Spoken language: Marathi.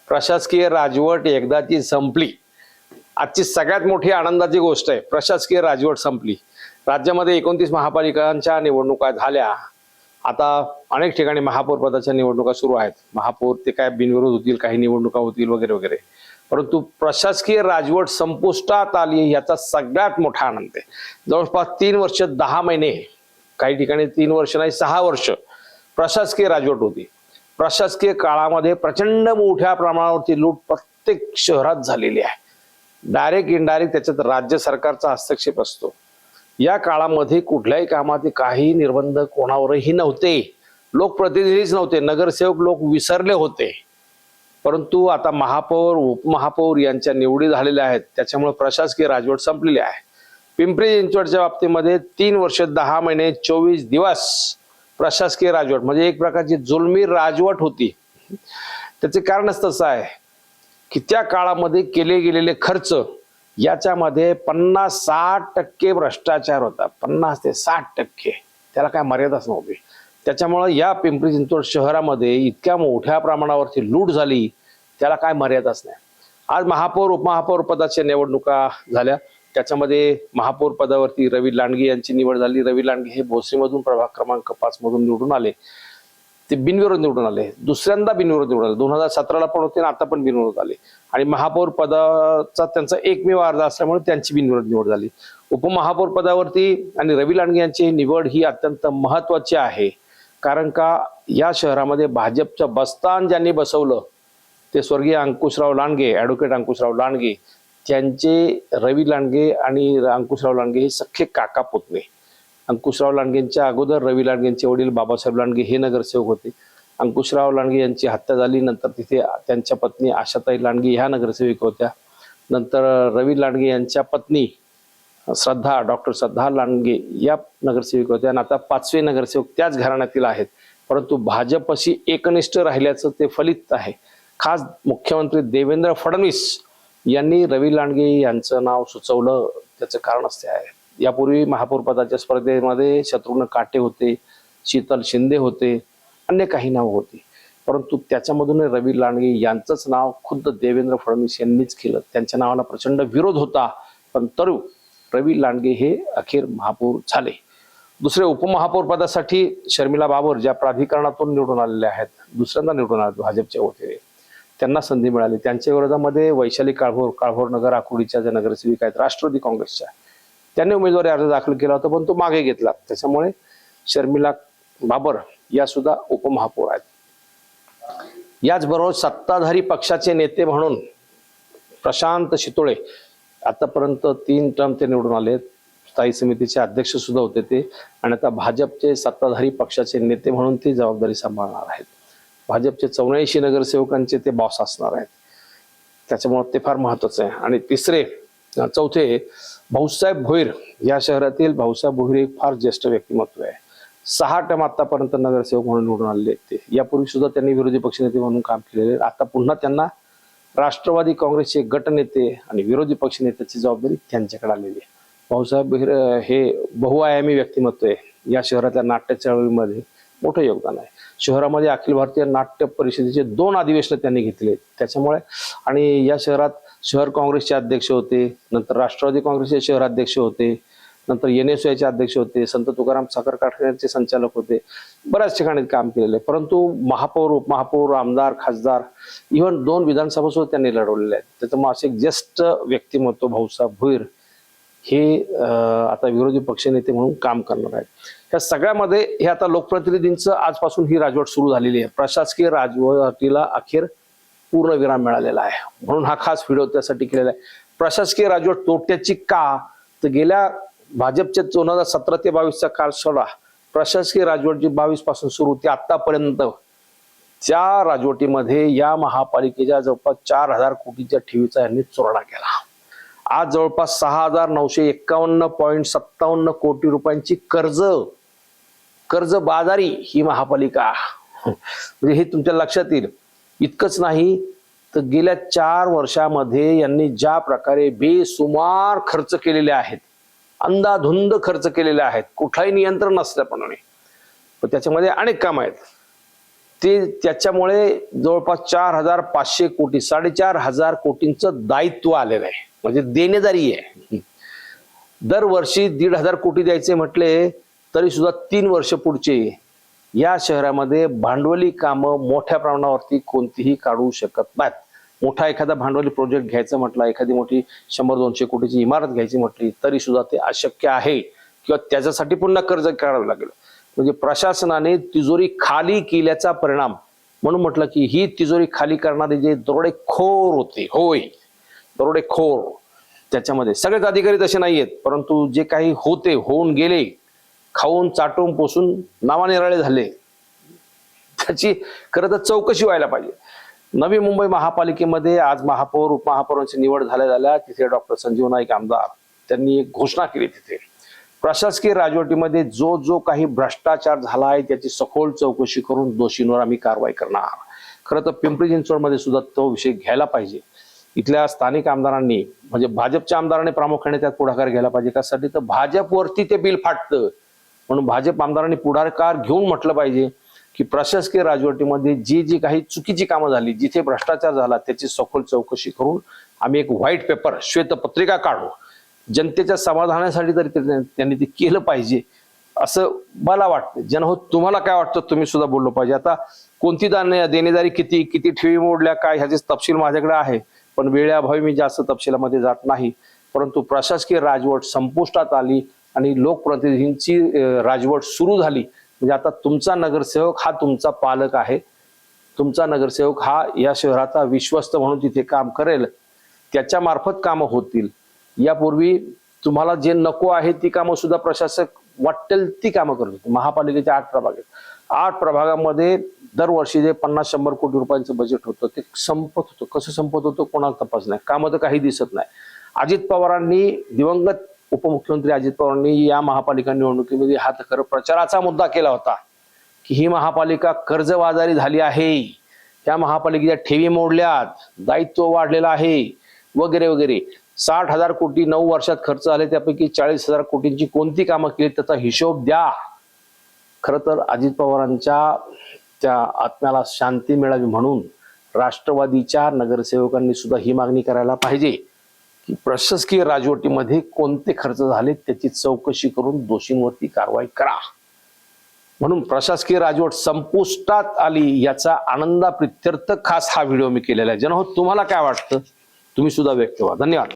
प्रशासकीय राजवट एकदाची संपली। आजची सगळ्यात मोठी आनंदाची गोष्ट आहे, प्रशासकीय राजवट संपली। राज्यामध्ये 29 महापालिकांच्या निवडणुका झाल्या। आता अनेक ठिकाणी महापौर पदाच्या निवडणुका सुरू आहेत। महापौर ते काय बिनविरोध होतील, काही निवडणुका होतील वगैरे वगैरे, परंतु प्रशासकीय राजवट संपुष्टात आली याचा सगळ्यात मोठा आनंद आहे। जवळपास 3 वर्ष 10 महिने, काही ठिकाणी 3 वर्ष नाही 6 वर्ष प्रशासकीय राजवट होती। प्रशासकीय काळामध्ये प्रचंड मोठ्या प्रमाणावरती लूट प्रत्येक शहरात झालेली आहे। डायरेक्ट इनडायरेक्ट त्याच्यात राज्य सरकारचा हस्तक्षेप असतो। या काळामध्ये कुठल्याही कामाचे काही निर्बंध कोणावरही नव्हते, लोकप्रतिनिधीच नव्हते, नगरसेवक लोक विसरले होते। परंतु आता महापौर उपमहापौर यांच्या निवडी झालेल्या आहेत, त्याच्यामुळे प्रशासकीय राजवट संपलेली आहे। पिंपरी चिंचवडच्या बाबतीमध्ये 3 वर्ष 10 महिने 24 दिवस प्रशासकीय राजवट म्हणजे एक प्रकारची जुलमी राजवट होती। त्याचे कारणच तसं आहे की त्या काळामध्ये केले गेलेले खर्च याच्यामध्ये 50-60% भ्रष्टाचार होता। 50 ते 60%, त्याला काय मर्यादाच नव्हती। त्याच्यामुळे या पिंपरी चिंचवड शहरामध्ये इतक्या मोठ्या प्रमाणावरती लूट झाली, त्याला काय मर्यादाच नाही। आज महापौर उपमहापौर पदाच्या निवडणुका झाल्या, त्याच्यामध्ये महापौर पदावरती रवी लांडगे यांची निवड झाली। रवी लांडगे हे भोसरीमधून प्रभाग क्रमांक 5 मधून निवडून आले, ते बिनविरोध निवडून आले, दुसऱ्यांदा बिनविरोध निवडून आले। 2017ला पण होते आणि आता पण बिनविरोध आले, आणि महापौर पदाचा त्यांचा एकमेव अर्ज असल्यामुळे त्यांची बिनविरोध निवड झाली। उपमहापौर पदावरती आणि रवी लांडगे यांची निवड ही अत्यंत महत्वाची आहे, कारण का या शहरामध्ये भाजपचं बस्तान ज्यांनी बसवलं ते स्वर्गीय अंकुशराव लांडगे, ॲडव्होकेट अंकुशराव लांडगे। त्यांचे रवी लांडगे आणि अंकुशराव लांडगे हे सख्खे काका पुतणे। अंकुशराव लांडगेंच्या अगोदर रवी लांडगेंचे वडील बाबासाहेब लांडगे हे नगरसेवक होते। अंकुशराव लांडगे यांची हत्या झाली, नंतर तिथे त्यांच्या पत्नी आशाताई लांडगे ह्या नगरसेविका होत्या। नंतर रवी लांडगे यांच्या पत्नी श्रद्धा, डॉक्टर श्रद्धा लांडगे या नगरसेविका होत्या, आणि आता 5वे नगरसेवक त्याच घराण्यातील आहेत। परंतु भाजपशी एकनिष्ठ राहिल्याचं ते फलित आहे। खास मुख्यमंत्री देवेंद्र फडणवीस यांनी रवी लांडगे यांचं नाव सुचवलं, त्याचं कारण असते आहे। यापूर्वी महापौर पदाच्या स्पर्धेमध्ये शत्रुघ्न काटे होते, शीतल शिंदे होते, अन्य काही नाव होती, परंतु त्याच्यामधून रवी लांडगे यांचंच नाव खुद्द देवेंद्र फडणवीस यांनीच केलं। त्यांच्या नावाला प्रचंड विरोध होता, पण तरी रवी लांडगे हे अखेर महापौर झाले। दुसरे उपमहापौर पदासाठी शर्मिला बाबर ज्या प्राधिकरणातून निवडून आलेल्या आहेत, दुसऱ्यांदा निवडून आले भाजपच्या वतीने, त्यांना संधी मिळाली। त्यांच्या विरोधामध्ये वैशाली काळभोर नगर आकुर्डीच्या ज्या नगरसेविका आहेत राष्ट्रवादी काँग्रेसच्या, त्यांनी उमेदवारी अर्ज दाखल केला होता, पण तो मागे घेतला। त्याच्यामुळे शर्मिला बाबर या सुद्धा उपमहापौर आहेत। याचबरोबर सत्ताधारी पक्षाचे नेते म्हणून प्रशांत शितोळे आतापर्यंत 3 टर्म ते निवडून आले, स्थायी समितीचे अध्यक्ष सुद्धा होते ते, आणि आता भाजपचे सत्ताधारी पक्षाचे नेते म्हणून ती जबाबदारी सांभाळणार आहेत। भाजपचे 84 नगरसेवकांचे ते बॉस असणार आहेत, त्याच्यामुळे ते फार महत्वाचं आहे। आणि चौथे भाऊसाहेब भोईर, या शहरातील भाऊसाहेब भोईर एक फार ज्येष्ठ व्यक्तिमत्व आहे। 6 टर्म आतापर्यंत नगरसेवक म्हणून निवडून आलेले आहेत ते। यापूर्वी सुद्धा त्यांनी विरोधी पक्षनेते म्हणून काम केलेले, आता पुन्हा त्यांना राष्ट्रवादी काँग्रेसचे गटनेते आणि विरोधी पक्षनेत्याची जबाबदारी त्यांच्याकडे आलेली आहे। भाऊसाहेब भोईर हे बहुआयामी व्यक्तिमत्व आहे। या शहरातल्या नाट्य चळवळीमध्ये मोठं योगदान आहे। शहरामध्ये अखिल भारतीय नाट्य परिषदेचे 2 अधिवेशन त्यांनी घेतले, त्याच्यामुळे, आणि या शहरात शहर काँग्रेसचे अध्यक्ष होते, नंतर राष्ट्रवादी काँग्रेसचे शहराध्यक्ष होते, नंतर NSUचे अध्यक्ष होते, संत तुकाराम साखर कारखान्याचे संचालक होते, बऱ्याच ठिकाणी काम केलेले। परंतु महापौर उपमहापौर आमदार खासदार इव्हन 2 विधानसभा सुद्धा त्यांनी लढवलेले आहेत। त्याच्यामुळे असे ज्येष्ठ व्यक्तिमत्व भाऊसाहेब भोईर हे आता विरोधी पक्षनेते म्हणून काम करणार आहेत। या सगळ्यामध्ये हे आता लोकप्रतिनिधींचं आजपासून ही राजवट सुरू झालेली आहे। प्रशासकीय राजवटीला अखेर पूर्णविराम मिळालेला आहे, म्हणून हा खास व्हिडिओ त्यासाठी केलेला आहे। प्रशासकीय राजवट तोट्याची का, तर गेल्या भाजपच्या 2017 ते 22चा काळ सोडा, प्रशासकीय राजवट जी 22 पासून सुरू होती आतापर्यंत, त्या राजवटीमध्ये या महापालिकेच्या जवळपास 4000 कोटीच्या ठेवीचा यांनी चोरडा केला। आज जवळपास 6951.57 कोटी रुपयांची कर्जबाजारी ही महापालिका, म्हणजे हे तुमच्या लक्षात येईल। इतकंच नाही तर गेल्या 4 वर्षामध्ये यांनी ज्या प्रकारे बेसुमार खर्च केलेले आहेत, अंधाधुंद खर्च केलेले आहेत, कुठलाही नियंत्रण नसल्याप्रमाणे, पण त्याच्यामध्ये अनेक काम आहेत। त्याच्यामुळे जवळपास 4,500 कोटी 4,500 कोटींचं दायित्व आलेलं आहे, म्हणजे देणेदारी आहे. दरवर्षी 1,500 कोटी द्यायचे म्हटले तरी सुद्धा 3 वर्ष पुढचे या शहरामध्ये भांडवली कामं मोठ्या प्रमाणावरती कोणतीही काढू शकत नाहीत. मोठा एखादा भांडवली प्रोजेक्ट घ्यायचं म्हटलं, एखादी मोठी 100-200 कोटीची इमारत घ्यायची म्हटली तरी सुद्धा ते अशक्य आहे किंवा त्याच्यासाठी पुन्हा कर्ज काढावं लागेल. म्हणजे प्रशासनाने तिजोरी खाली केल्याचा परिणाम म्हणून म्हटलं की ही तिजोरी खाली करणारे जे दरोडेखोर होते, होय दरोडेखोर, त्याच्यामध्ये सगळेच अधिकारी तसे नाहीयेत, परंतु जे काही होते होऊन गेले, खाऊन चाटून पोसून नावानिराळे झाले, त्याची खरं तर चौकशी व्हायला पाहिजे. नवी मुंबई महापालिकेमध्ये आज महापौर उपमहापौरांची निवड झाल्या तिथे डॉक्टर संजीव नाईक आमदार त्यांनी एक घोषणा केली. तिथे प्रशासकीय राजवटीमध्ये जो काही भ्रष्टाचार झाला आहे त्याची सखोल चौकशी करून दोषींवर आम्ही कारवाई करणार. खरं तर पिंपरी चिंचवडमध्ये सुद्धा तो विषय घ्यायला पाहिजे. इथल्या स्थानिक आमदारांनी, म्हणजे भाजपच्या आमदारांनी प्रामुख्याने त्यात पुढाकार घ्यायला पाहिजे. त्यासाठी तर भाजपवरती ते बिल फाटतं, म्हणून भाजप आमदारांनी पुढाकार घेऊन म्हटलं पाहिजे की प्रशासकीय राजवटीमध्ये जी काही चुकीची कामं झाली, जिथे भ्रष्टाचार झाला त्याची सखोल चौकशी करून आम्ही एक व्हाईट पेपर, श्वेतपत्रिका काढू. जनतेच्या समाधानासाठी तरी त्यांनी ते केलं पाहिजे असं मला वाटतं. जनहो, तुम्हाला काय वाटतं? तुम्ही सुद्धा बोललो पाहिजे. आता कोणती देणेदारी किती ठेवी मोडल्या काय ह्याचे तपशील माझ्याकडे आहे, पण वेळेअभावी मी जास्त तपशिलामध्ये जात नाही. परंतु प्रशासकीय राजवट संपुष्टात आली आणि लोकप्रतिनिधींची राजवट सुरू झाली. म्हणजे आता तुमचा नगरसेवक हा तुमचा पालक आहे, तुमचा नगरसेवक हा या शहराचा विश्वस्त म्हणून तिथे काम करेल, त्याच्या मार्फत कामं होतील. यापूर्वी तुम्हाला जे नको आहे ती कामं सुद्धा प्रशासक वाटेल ती कामं करत होते. महापालिकेच्या 8 प्रभाग आहेत, 8 प्रभागामध्ये दरवर्षी जे 50-100 कोटी रुपयांचं बजेट होतं ते संपत होतं. कसं संपत होतं कोणाला तपास नाही, कामं तर काही दिसत नाही. अजित पवारांनी, दिवंगत उपमुख्यमंत्री अजित पवारांनी या महापालिका निवडणुकीमध्ये हा तर खरं प्रचाराचा मुद्दा केला होता की ही महापालिका कर्जबाजारी झाली आहे, या महापालिकेच्या ठेवी मोडल्यात, दायित्व वाढलेलं आहे वगैरे वगैरे. 60,000 कोटी 9 वर्षात खर्च आले, त्यापैकी 40,000 कोटींची कोणती कामं केली त्याचा हिशोब द्या. खरं तर अजित पवारांच्या त्या आत्म्याला शांती मिळावी म्हणून राष्ट्रवादीच्या नगरसेवकांनी सुद्धा ही मागणी करायला पाहिजे की प्रशासकीय राजवटीमध्ये कोणते खर्च झाले त्याची चौकशी करून दोषींवरती कारवाई करा. म्हणून प्रशासकीय राजवट संपुष्टात आली याचा आनंदाप्रित्यर्थ खास हा व्हिडिओ मी केलेला आहे. जनहो, तुम्हाला काय वाटतं? तुम्ही सुद्धा व्यक्त व्हा. धन्यवाद.